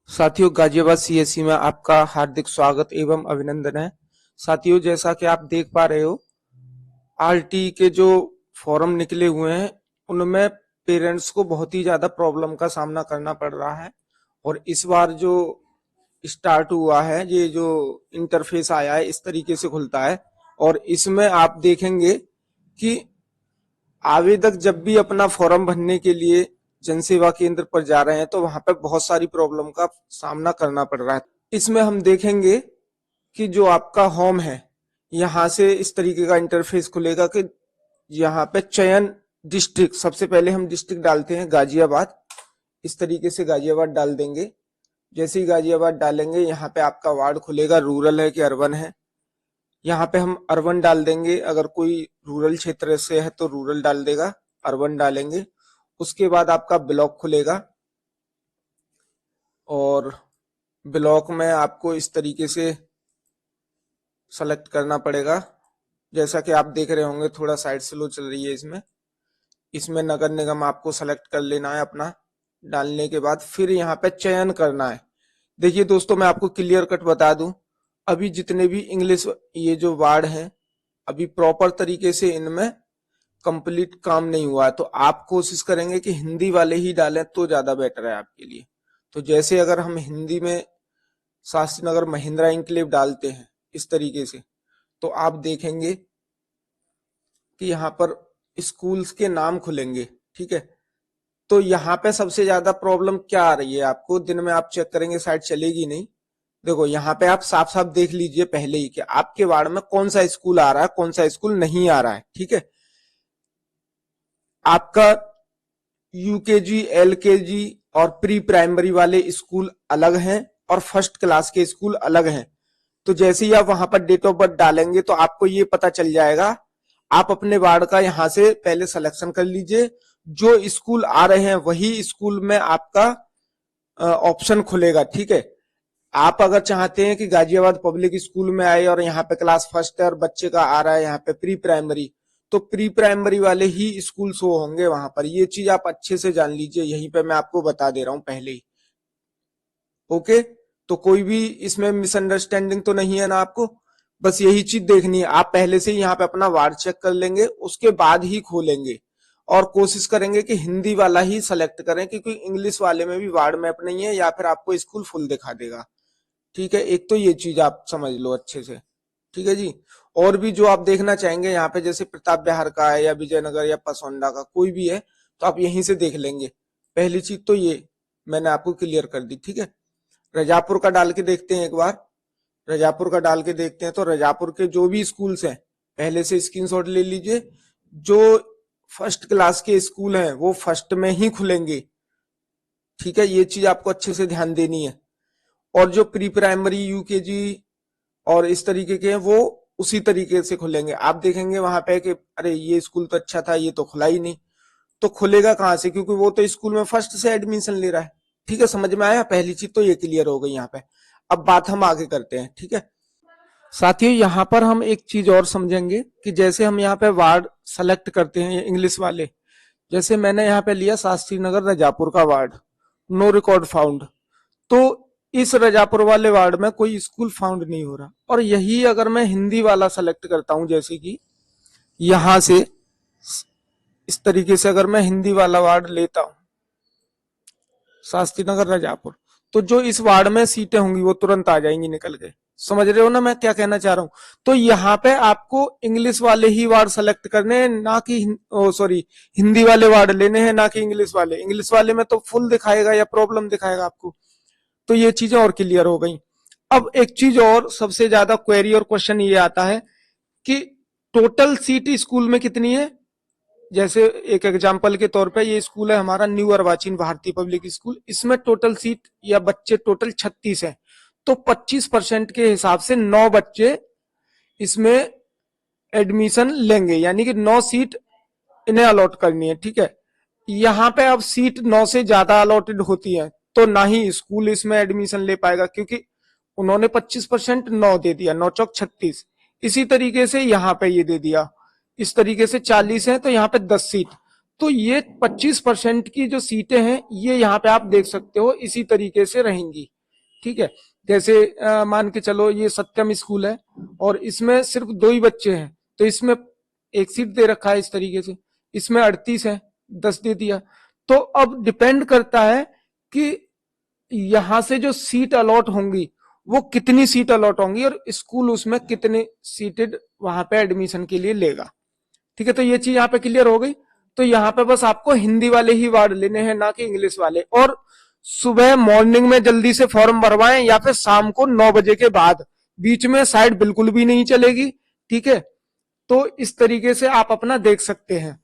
साथियों, गाजियाबाद सीएससी में आपका हार्दिक स्वागत एवं अभिनंदन है। साथियों, जैसा कि आप देख पा रहे हो, आरटी के जो फॉर्म निकले हुए हैं उनमें पेरेंट्स को बहुत ही ज्यादा प्रॉब्लम का सामना करना पड़ रहा है। और इस बार जो स्टार्ट हुआ है, ये जो इंटरफेस आया है इस तरीके से खुलता है। और इसमें आप देखेंगे कि आवेदक जब भी अपना फॉर्म भरने के लिए जन सेवा केंद्र पर जा रहे हैं तो वहां पर बहुत सारी प्रॉब्लम का सामना करना पड़ रहा है। इसमें हम देखेंगे कि जो आपका होम है, यहाँ से इस तरीके का इंटरफेस खुलेगा कि यहाँ पे चयन डिस्ट्रिक्ट, सबसे पहले हम डिस्ट्रिक्ट डालते हैं गाजियाबाद। इस तरीके से गाजियाबाद डाल देंगे। जैसे ही गाजियाबाद डालेंगे, यहाँ पे आपका वार्ड खुलेगा, रूरल है कि अर्बन है। यहाँ पे हम अर्बन डाल देंगे, अगर कोई रूरल क्षेत्र से है तो रूरल डाल देगा, अर्बन डालेंगे। उसके बाद आपका ब्लॉक खुलेगा और ब्लॉक में आपको इस तरीके से सेलेक्ट करना पड़ेगा। जैसा कि आप देख रहे होंगे, थोड़ा साइड स्लो चल रही है इसमें। इसमें नगर निगम आपको सेलेक्ट कर लेना है अपना। डालने के बाद फिर यहाँ पे चयन करना है। देखिए दोस्तों, मैं आपको क्लियर कट बता दूं, अभी जितने भी इंग्लिश ये जो वार्ड हैं, अभी प्रॉपर तरीके से इनमें कंप्लीट काम नहीं हुआ है। तो आप कोशिश करेंगे कि हिंदी वाले ही डालें तो ज्यादा बेटर है आपके लिए। तो जैसे अगर हम हिंदी में शास्त्री नगर महिंद्रा इंक्लेव डालते हैं इस तरीके से, तो आप देखेंगे कि यहाँ पर स्कूल्स के नाम खुलेंगे। ठीक है, तो यहाँ पे सबसे ज्यादा प्रॉब्लम क्या आ रही है आपको, दिन में आप चेक करेंगे साइट चलेगी नहीं। देखो यहाँ पे आप साफ साफ देख लीजिए पहले ही कि आपके वार्ड में कौन सा स्कूल आ रहा है, कौन सा स्कूल नहीं आ रहा है। ठीक है, आपका यूकेजी, एलकेजी और प्री प्राइमरी वाले स्कूल अलग हैं और फर्स्ट क्लास के स्कूल अलग हैं। तो जैसे ही आप वहां पर डेट ऑफ बर्थ डालेंगे तो आपको ये पता चल जाएगा। आप अपने वार्ड का यहां से पहले सिलेक्शन कर लीजिए, जो स्कूल आ रहे हैं वही स्कूल में आपका ऑप्शन खुलेगा। ठीक है, आप अगर चाहते हैं कि गाजियाबाद पब्लिक स्कूल में आए और यहाँ पे क्लास फर्स्ट है और बच्चे का आ रहा है यहाँ पे प्री प्राइमरी, तो प्री प्राइमरी वाले ही स्कूल शो होंगे वहां पर। ये चीज आप अच्छे से जान लीजिए, यहीं पे मैं आपको बता दे रहा हूं पहले ही। ओके, तो कोई भी इसमें मिसअंडरस्टैंडिंग तो नहीं है ना आपको? बस यही चीज देखनी है। आप पहले से ही यहाँ पे अपना वार्ड चेक कर लेंगे, उसके बाद ही खोलेंगे। और कोशिश करेंगे कि हिंदी वाला ही सेलेक्ट करें, क्योंकि इंग्लिश वाले में भी वार्ड मैप नहीं है या फिर आपको स्कूल फुल दिखा देगा। ठीक है, एक तो ये चीज आप समझ लो अच्छे से। ठीक है जी। और भी जो आप देखना चाहेंगे यहाँ पे, जैसे प्रताप बिहार का है या विजयनगर या पसौंडा का कोई भी है, तो आप यहीं से देख लेंगे। पहली चीज तो ये मैंने आपको क्लियर कर दी। ठीक है, रजापुर का डाल के देखते हैं एक बार। रजापुर का डाल के देखते हैं तो रजापुर के जो भी स्कूल्स हैं पहले से स्क्रीनशॉट ले लीजिए। जो फर्स्ट क्लास के स्कूल हैं वो फर्स्ट में ही खुलेंगे। ठीक है, ये चीज आपको अच्छे से ध्यान देनी है। और जो प्री प्राइमरी, यूकेजी और इस तरीके के हैं वो उसी तरीके से खुलेंगे। आप देखेंगे वहां पे कि अरे ये स्कूल तो अच्छा था, ये तो खुला ही नहीं। तो खुलेगा कहाँ से, क्योंकि वो तो स्कूल में फर्स्ट से एडमिशन ले रहा है। ठीक है, समझ में आया? पहली चीज तो ये क्लियर हो गई यहाँ पे। अब बात हम आगे करते हैं। ठीक है साथियों, यहाँ पर हम एक चीज और समझेंगे कि जैसे हम यहाँ पे वार्ड सेलेक्ट करते हैं इंग्लिश वाले, जैसे मैंने यहाँ पे लिया शास्त्री नगर रजापुर का वार्ड, नो रिकॉर्ड फाउंड। तो इस रजापुर वाले वार्ड में कोई स्कूल फाउंड नहीं हो रहा। और यही अगर मैं हिंदी वाला सेलेक्ट करता हूं, जैसे कि यहां से इस तरीके से अगर मैं हिंदी वाला वार्ड लेता हूं, शास्त्री नगर रजापुर, तो जो इस वार्ड में सीटें होंगी वो तुरंत आ जाएंगी निकल के। समझ रहे हो ना मैं क्या कहना चाह रहा हूं? तो यहाँ पे आपको इंग्लिश वाले ही वार्ड सेलेक्ट करने हैं, ना कि सॉरी, हिंदी वाले वार्ड लेने हैं, ना कि इंग्लिश वाले। इंग्लिश वाले में तो फुल दिखाएगा या प्रॉब्लम दिखाएगा आपको। तो ये चीजें और क्लियर हो गई। अब एक चीज और सबसे ज्यादा क्वेरी और क्वेश्चन ये आता है कि टोटल सीट स्कूल में कितनी है। जैसे एक एग्जांपल के तौर पे ये स्कूल है हमारा न्यू अर्वाचीन भारतीय पब्लिक स्कूल, इसमें टोटल सीट या बच्चे टोटल 36 हैं। तो 25% के हिसाब से 9 बच्चे इसमें एडमिशन लेंगे, यानी कि 9 सीट इन्हें अलॉट करनी है। ठीक है, यहाँ पे अब सीट 9 से ज्यादा अलॉटेड होती है तो ना ही स्कूल इसमें एडमिशन ले पाएगा, क्योंकि उन्होंने 25% 9 दे दिया, 9 चौक 36। इसी तरीके से यहाँ पे ये दे दिया, इस तरीके से 40 है तो यहाँ पे 10 सीट। तो ये 25% की जो सीटें हैं ये यहाँ पे आप देख सकते हो इसी तरीके से रहेंगी। ठीक है। जैसे मान के चलो ये सत्यम स्कूल है और इसमें सिर्फ 2 ही बच्चे हैं, तो इसमें एक सीट दे रखा है इस तरीके से, इसमें 38 है, 10 दे दिया। तो अब डिपेंड करता है कि यहां से जो सीट अलॉट होंगी वो कितनी सीट अलॉट होंगी और स्कूल उसमें कितने सीटेड वहां पे एडमिशन के लिए लेगा। ठीक है, तो ये चीज यहाँ पे क्लियर हो गई। तो यहाँ पे बस आपको हिंदी वाले ही वार्ड लेने हैं, ना कि इंग्लिश वाले। और सुबह मॉर्निंग में जल्दी से फॉर्म भरवाएं या फिर शाम को 9 बजे के बाद, बीच में साइड बिल्कुल भी नहीं चलेगी। ठीक है, तो इस तरीके से आप अपना देख सकते हैं।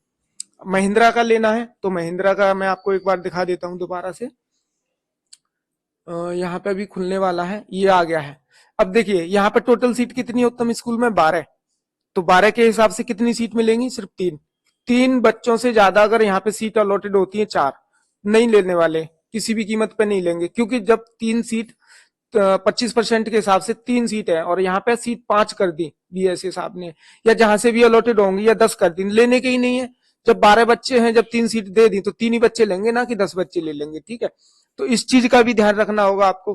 महिंद्रा का लेना है तो महिंद्रा का मैं आपको एक बार दिखा देता हूं दोबारा से। यहाँ पे भी खुलने वाला है, ये आ गया है। अब देखिए यहाँ पे टोटल सीट कितनी है उत्तम स्कूल में, 12। तो 12 के हिसाब से कितनी सीट मिलेंगी, सिर्फ 3। 3 बच्चों से ज्यादा अगर यहाँ पे सीट अलॉटेड होती है 4, नहीं लेने वाले, किसी भी कीमत पे नहीं लेंगे। क्योंकि जब 3 सीट 25% के हिसाब से 3 सीट है और यहाँ पे सीट 5 कर दी बीएसए साहब ने, या जहां से भी अलॉटेड होंगी, या 10 कर दी, लेने के ही नहीं है। जब 12 बच्चे हैं, जब 3 सीट दे दी तो 3 ही बच्चे लेंगे, ना कि 10 बच्चे ले लेंगे। ठीक है, तो इस चीज का भी ध्यान रखना होगा आपको।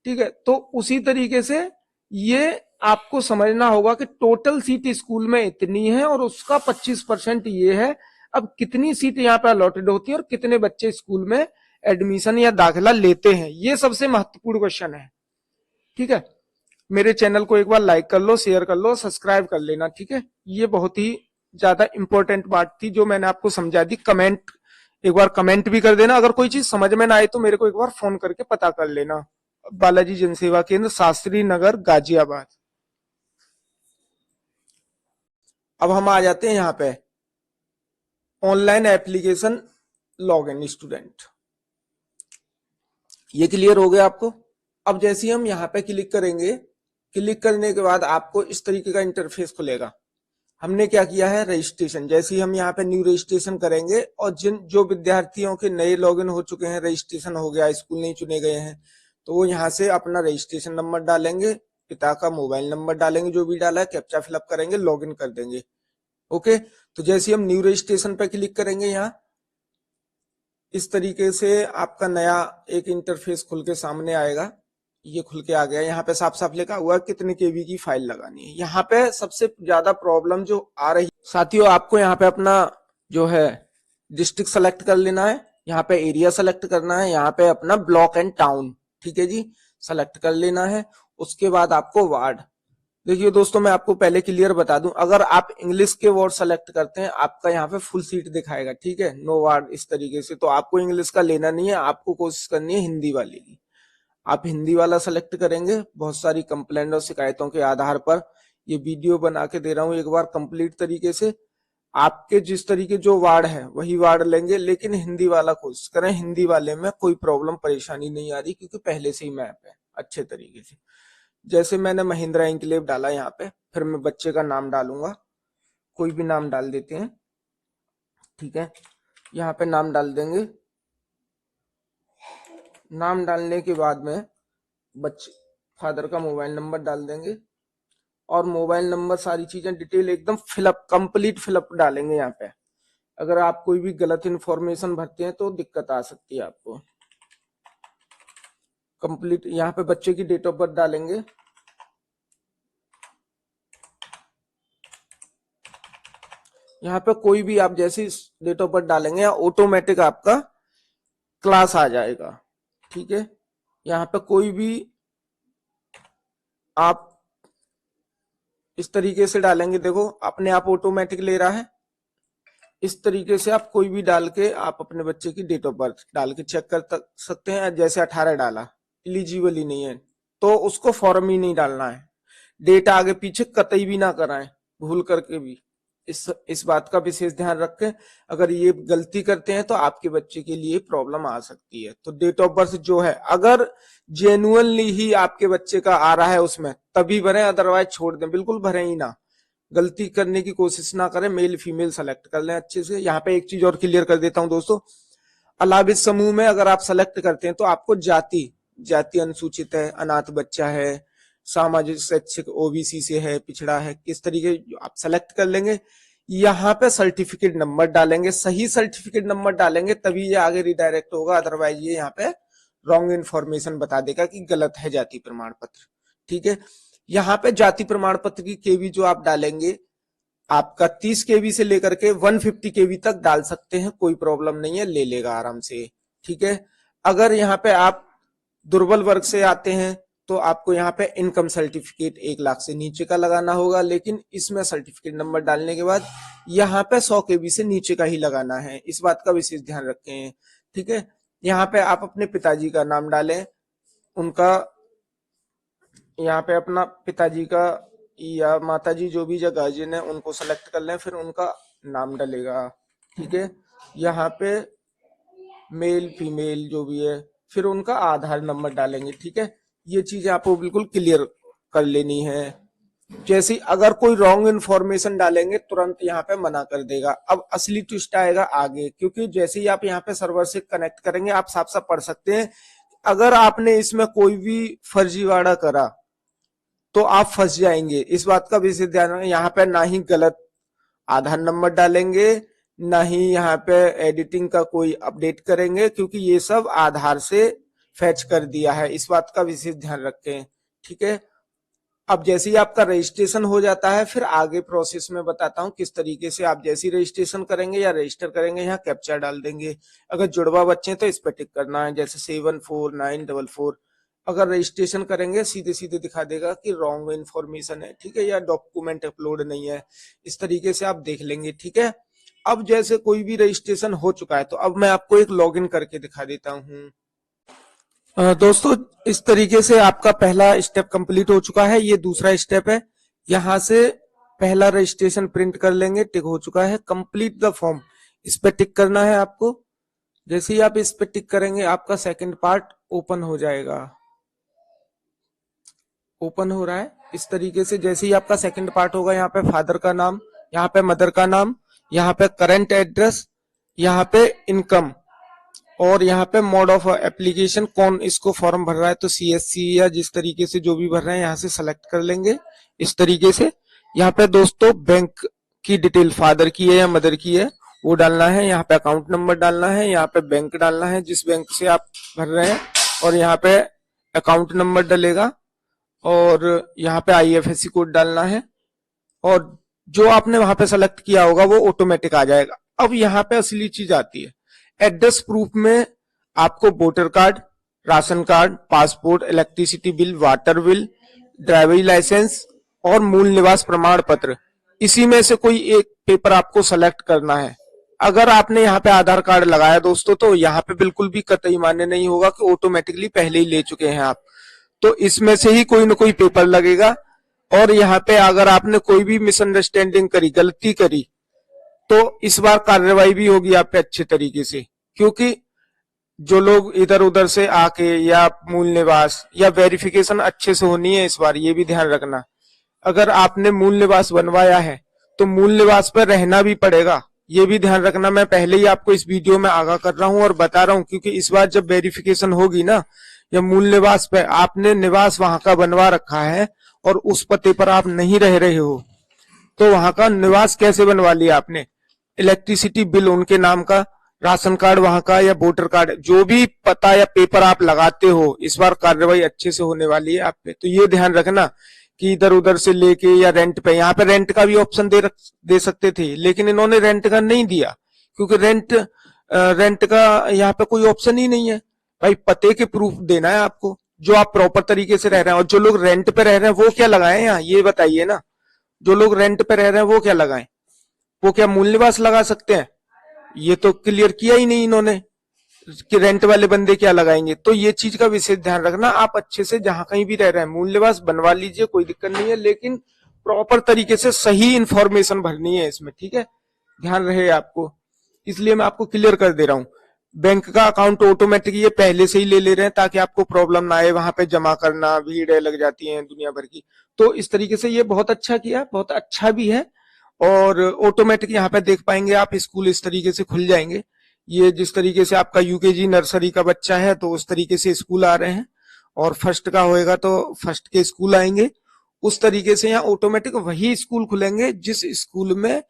ठीक है, तो उसी तरीके से ये आपको समझना होगा कि टोटल सीट स्कूल में इतनी है और उसका 25% ये है। अब कितनी सीट यहाँ पे अलॉटेड होती है और कितने बच्चे स्कूल में एडमिशन या दाखिला लेते हैं, ये सबसे महत्वपूर्ण क्वेश्चन है। ठीक है, मेरे चैनल को एक बार लाइक कर लो, शेयर कर लो, सब्सक्राइब कर लेना। ठीक है, ये बहुत ही ज्यादा इंपॉर्टेंट बात थी जो मैंने आपको समझा दी। कमेंट एक बार कमेंट भी कर देना, अगर कोई चीज समझ में ना आए तो मेरे को एक बार फोन करके पता कर लेना। बालाजी जनसेवा केंद्र, शास्त्री नगर, गाजियाबाद। अब हम आ जाते हैं यहाँ पे ऑनलाइन एप्लीकेशन लॉगिन स्टूडेंट। ये क्लियर हो गया आपको। अब जैसे ही हम यहाँ पे क्लिक करेंगे, क्लिक करने के बाद आपको इस तरीके का इंटरफेस खुलेगा। हमने क्या किया है, रजिस्ट्रेशन। जैसे ही हम यहाँ पे न्यू रजिस्ट्रेशन करेंगे और जो विद्यार्थियों के नए लॉगिन हो चुके हैं, रजिस्ट्रेशन हो गया, स्कूल नहीं चुने गए हैं, तो वो यहाँ से अपना रजिस्ट्रेशन नंबर डालेंगे, पिता का मोबाइल नंबर डालेंगे, जो भी डाला है, कैप्चा फिलअप करेंगे, लॉगिन कर देंगे। ओके, तो जैसे हम न्यू रजिस्ट्रेशन पे क्लिक करेंगे, यहाँ इस तरीके से आपका नया एक इंटरफेस खुल के सामने आएगा। ये खुल के आ गया। यहाँ पे साफ साफ लिखा हुआ है कितने केबी की फाइल लगानी है। यहाँ पे सबसे ज्यादा प्रॉब्लम जो आ रही साथियों, आपको यहाँ पे अपना जो है डिस्ट्रिक्ट सेलेक्ट कर लेना है, यहाँ पे एरिया सेलेक्ट करना है, यहाँ पे अपना ब्लॉक एंड टाउन, ठीक है जी, सेलेक्ट कर लेना है। उसके बाद आपको वार्ड, देखिए दोस्तों मैं आपको पहले क्लियर बता दूं, अगर आप इंग्लिश के वर्ड सेलेक्ट करते हैं आपका यहाँ पे फुल सीट दिखाएगा, ठीक है, नो वार्ड इस तरीके से। तो आपको इंग्लिश का लेना नहीं है, आपको कोशिश करनी है हिंदी वाले की। आप हिंदी वाला सेलेक्ट करेंगे। बहुत सारी कंप्लेंट और शिकायतों के आधार पर ये वीडियो बना के दे रहा हूँ एक बार कंप्लीट तरीके से। आपके जिस तरीके जो वार्ड है वही वार्ड लेंगे, लेकिन हिंदी वाला कोशिश करें। हिंदी वाले में कोई प्रॉब्लम परेशानी नहीं आ रही क्योंकि पहले से ही मैप है अच्छे तरीके से। जैसे मैंने महिंद्रा इंक्लेव डाला यहाँ पे, फिर मैं बच्चे का नाम डालूंगा, कोई भी नाम डाल देते हैं, ठीक है। यहाँ पे नाम डाल देंगे। नाम डालने के बाद में बच्चे फादर का मोबाइल नंबर डाल देंगे और मोबाइल नंबर सारी चीजें डिटेल एकदम फिलअप कंप्लीट फिलअप डालेंगे यहाँ पे। अगर आप कोई भी गलत इंफॉर्मेशन भरते हैं तो दिक्कत आ सकती है आपको। कंप्लीट यहाँ पे बच्चे की डेट ऑफ बर्थ डालेंगे, यहाँ पे कोई भी आप जैसी डेट ऑफ बर्थ डालेंगे ऑटोमेटिक आपका क्लास आ जाएगा, ठीक है। यहाँ पे कोई भी आप इस तरीके से डालेंगे, देखो अपने आप ऑटोमेटिक ले रहा है। इस तरीके से आप कोई भी डाल के आप अपने बच्चे की डेट ऑफ बर्थ डाल के चेक कर सकते हैं। जैसे 18 डाला, एलिजिबल ही नहीं है तो उसको फॉर्म ही नहीं डालना है। डेट आगे पीछे कतई भी ना कराएं भूल करके भी। इस बात का विशेष ध्यान रखें। अगर ये गलती करते हैं तो आपके बच्चे के लिए प्रॉब्लम आ सकती है। तो डेट ऑफ बर्थ जो है अगर जेन्युइनली ही आपके बच्चे का आ रहा है उसमें तभी भरें, अदरवाइज छोड़ दें, बिल्कुल भरें ही ना। गलती करने की कोशिश ना करें, मेल फीमेल सेलेक्ट कर लें अच्छे से। यहाँ पे एक चीज और क्लियर कर देता हूं दोस्तों, अलावित समूह में अगर आप सेलेक्ट करते हैं तो आपको जाति अनुसूचित है, अनाथ बच्चा है, सामाजिक शैक्षिक ओबीसी से है, पिछड़ा है, किस तरीके आप सेलेक्ट कर लेंगे। यहाँ पे सर्टिफिकेट नंबर डालेंगे, सही सर्टिफिकेट नंबर डालेंगे तभी ये आगे रिडायरेक्ट होगा, अदरवाइज ये यहाँ पे रॉन्ग इन्फॉर्मेशन बता देगा कि गलत है जाति प्रमाण पत्र। ठीक है, यहाँ पे जाति प्रमाण पत्र की केवी जो आप डालेंगे, आपका 30 केवी से लेकर के 150 केवी तक डाल सकते हैं, कोई प्रॉब्लम नहीं है, ले लेगा आराम से। ठीक है, अगर यहाँ पे आप दुर्बल वर्ग से आते हैं तो आपको यहाँ पे इनकम सर्टिफिकेट 1 लाख से नीचे का लगाना होगा, लेकिन इसमें सर्टिफिकेट नंबर डालने के बाद यहाँ पे 100 केवी से नीचे का ही लगाना है, इस बात का विशेष ध्यान रखें। ठीक है, यहाँ पे आप अपने पिताजी का नाम डालें, उनका यहाँ पे अपना पिताजी का या माताजी जो भी गार्जियन है उनको सेलेक्ट कर लें, फिर उनका नाम डलेगा। ठीक है, यहाँ पे मेल फीमेल जो भी है, फिर उनका आधार नंबर डालेंगे। ठीक है, ये चीजें आपको बिल्कुल क्लियर कर लेनी है। जैसे अगर कोई रॉन्ग इन्फॉर्मेशन डालेंगे तुरंत यहाँ पे मना कर देगा। अब असली ट्विस्ट आएगा आगे, क्योंकि जैसे ही आप यहाँ पे सर्वर से कनेक्ट करेंगे आप साफ साफ पढ़ सकते हैं, अगर आपने इसमें कोई भी फर्जीवाड़ा करा तो आप फंस जाएंगे। इस बात का विशेष ध्यान रखें, यहाँ पे ना ही गलत आधार नंबर डालेंगे, ना ही यहाँ पे एडिटिंग का कोई अपडेट करेंगे, क्योंकि ये सब आधार से फैच कर दिया है, इस बात का विशेष ध्यान रखें। ठीक है, अब जैसे ही आपका रजिस्ट्रेशन हो जाता है, फिर आगे प्रोसेस में बताता हूँ किस तरीके से आप जैसे रजिस्ट्रेशन करेंगे या रजिस्टर करेंगे, यहाँ कैप्चा डाल देंगे। अगर जुड़वा बच्चे हैं तो इस पर टिक करना है, जैसे 74944। अगर रजिस्ट्रेशन करेंगे सीधे सीधे दिखा देगा कि रॉन्ग इन्फॉर्मेशन है, ठीक है, या डॉक्यूमेंट अपलोड नहीं है, इस तरीके से आप देख लेंगे। ठीक है, अब जैसे कोई भी रजिस्ट्रेशन हो चुका है तो अब मैं आपको एक लॉगिन करके दिखा देता हूँ। दोस्तों, इस तरीके से आपका पहला स्टेप कंप्लीट हो चुका है, ये दूसरा स्टेप है। यहां से पहला रजिस्ट्रेशन प्रिंट कर लेंगे, टिक हो चुका है। कंप्लीट द फॉर्म, इस पे टिक करना है आपको। जैसे ही आप इस पे टिक करेंगे आपका सेकंड पार्ट ओपन हो जाएगा। ओपन हो रहा है इस तरीके से। जैसे ही आपका सेकंड पार्ट होगा, यहाँ पे फादर का नाम, यहाँ पे मदर का नाम, यहाँ पे करंट एड्रेस, यहाँ पे इनकम, और यहाँ पे मोड ऑफ एप्लीकेशन, कौन इसको फॉर्म भर रहा है तो सीएससी या जिस तरीके से जो भी भर रहे हैं यहाँ से सेलेक्ट कर लेंगे इस तरीके से। यहाँ पे दोस्तों बैंक की डिटेल फादर की है या मदर की है वो डालना है, यहाँ पे अकाउंट नंबर डालना है, यहाँ पे बैंक डालना है जिस बैंक से आप भर रहे हैं, और यहाँ पे अकाउंट नंबर डलेगा, और यहाँ पे आईएफएससी कोड डालना है, और जो आपने वहां पे सेलेक्ट किया होगा वो ऑटोमेटिक आ जाएगा। अब यहाँ पे असली चीज आती है, एड्रेस प्रूफ में आपको voter card, ration card, passport, electricity bill, water bill, driving license और मूल निवास प्रमाण पत्र, इसी में से कोई एक पेपर आपको सेलेक्ट करना है। अगर आपने यहाँ पे आधार कार्ड लगाया दोस्तों तो यहाँ पे बिल्कुल भी कतई मान्य नहीं होगा कि ऑटोमेटिकली पहले ही ले चुके हैं आप, तो इसमें से ही कोई ना कोई पेपर लगेगा। और यहाँ पे अगर आपने कोई भी मिसअंडरस्टैंडिंग करी, गलती करी, तो इस बार कार्रवाई भी होगी आप पे अच्छे तरीके से, क्योंकि जो लोग इधर उधर से आके या मूल निवास या वेरिफिकेशन अच्छे से होनी है इस बार, ये भी ध्यान रखना। अगर आपने मूल निवास बनवाया है तो मूल निवास पर रहना भी पड़ेगा, ये भी ध्यान रखना। मैं पहले ही आपको इस वीडियो में आगाह कर रहा हूं और बता रहा हूं, क्योंकि इस बार जब वेरिफिकेशन होगी ना, या मूल निवास पे आपने निवास वहां का बनवा रखा है और उस पते पर आप नहीं रह रहे हो, तो वहां का निवास कैसे बनवा लिया आपने, इलेक्ट्रिसिटी बिल उनके नाम का, राशन कार्ड वहां का या वोटर कार्ड, जो भी पता या पेपर आप लगाते हो, इस बार कार्रवाई अच्छे से होने वाली है आप पे। तो ये ध्यान रखना कि इधर उधर से लेके या रेंट पे, यहाँ पे रेंट का भी ऑप्शन दे सकते थे, लेकिन इन्होंने रेंट का नहीं दिया, क्योंकि रेंट का यहाँ पे कोई ऑप्शन ही नहीं है। भाई पते के प्रूफ देना है आपको, जो आप प्रॉपर तरीके से रह रहे हैं। और जो लोग रेंट पे रह रहे हैं वो क्या लगाए यहाँ, ये बताइए ना। जो लोग रेंट पे रह रहे हैं वो क्या लगाएं, वो क्या मूल निवास लगा सकते हैं? ये तो क्लियर किया ही नहीं इन्होंने कि रेंट वाले बंदे क्या लगाएंगे। तो ये चीज का विशेष ध्यान रखना। आप अच्छे से जहां कहीं भी रह रहे हैं मूल निवास बनवा लीजिए, कोई दिक्कत नहीं है, लेकिन प्रॉपर तरीके से सही इंफॉर्मेशन भरनी है इसमें, ठीक है, ध्यान रहे आपको। इसलिए मैं आपको क्लियर कर दे रहा हूँ। बैंक का अकाउंट ऑटोमेटिक ये पहले से ही ले रहे हैं ताकि आपको प्रॉब्लम ना आए, वहां पे जमा करना, भीड़ लग जाती है दुनिया भर की। तो इस तरीके से ये बहुत अच्छा किया, बहुत अच्छा भी है। और ऑटोमेटिक यहाँ पे देख पाएंगे आप, स्कूल इस तरीके से खुल जाएंगे। ये जिस तरीके से आपका यूकेजी नर्सरी का बच्चा है तो उस तरीके से स्कूल आ रहे हैं, और फर्स्ट का होएगा तो फर्स्ट के स्कूल आएंगे। उस तरीके से यहाँ ऑटोमेटिक वही स्कूल खुलेंगे जिस स्कूल में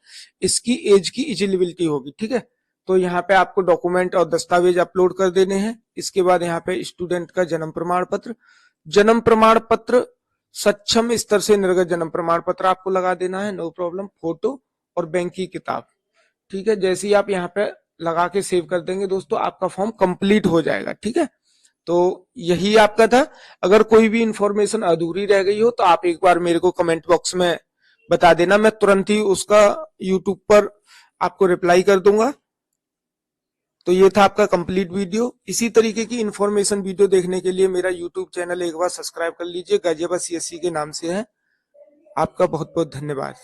इसकी एज की एलिजिबिलिटी होगी, ठीक है। तो यहाँ पे आपको डॉक्यूमेंट और दस्तावेज अपलोड कर देने हैं। इसके बाद यहाँ पे स्टूडेंट का जन्म प्रमाण पत्र सक्षम स्तर से निर्गत जन्म प्रमाण पत्र आपको लगा देना है, नो प्रॉब्लम। फोटो और बैंक की किताब, ठीक है। जैसे ही आप यहाँ पे लगा के सेव कर देंगे दोस्तों, आपका फॉर्म कंप्लीट हो जाएगा, ठीक है। तो यही आपका था। अगर कोई भी इंफॉर्मेशन अधूरी रह गई हो तो आप एक बार मेरे को कमेंट बॉक्स में बता देना, मैं तुरंत ही उसका यूट्यूब पर आपको रिप्लाई कर दूंगा। तो ये था आपका कंप्लीट वीडियो। इसी तरीके की इंफॉर्मेशन वीडियो देखने के लिए मेरा यूट्यूब चैनल एक बार सब्सक्राइब कर लीजिए, गाजियाबाद CSE के नाम से है। आपका बहुत बहुत धन्यवाद।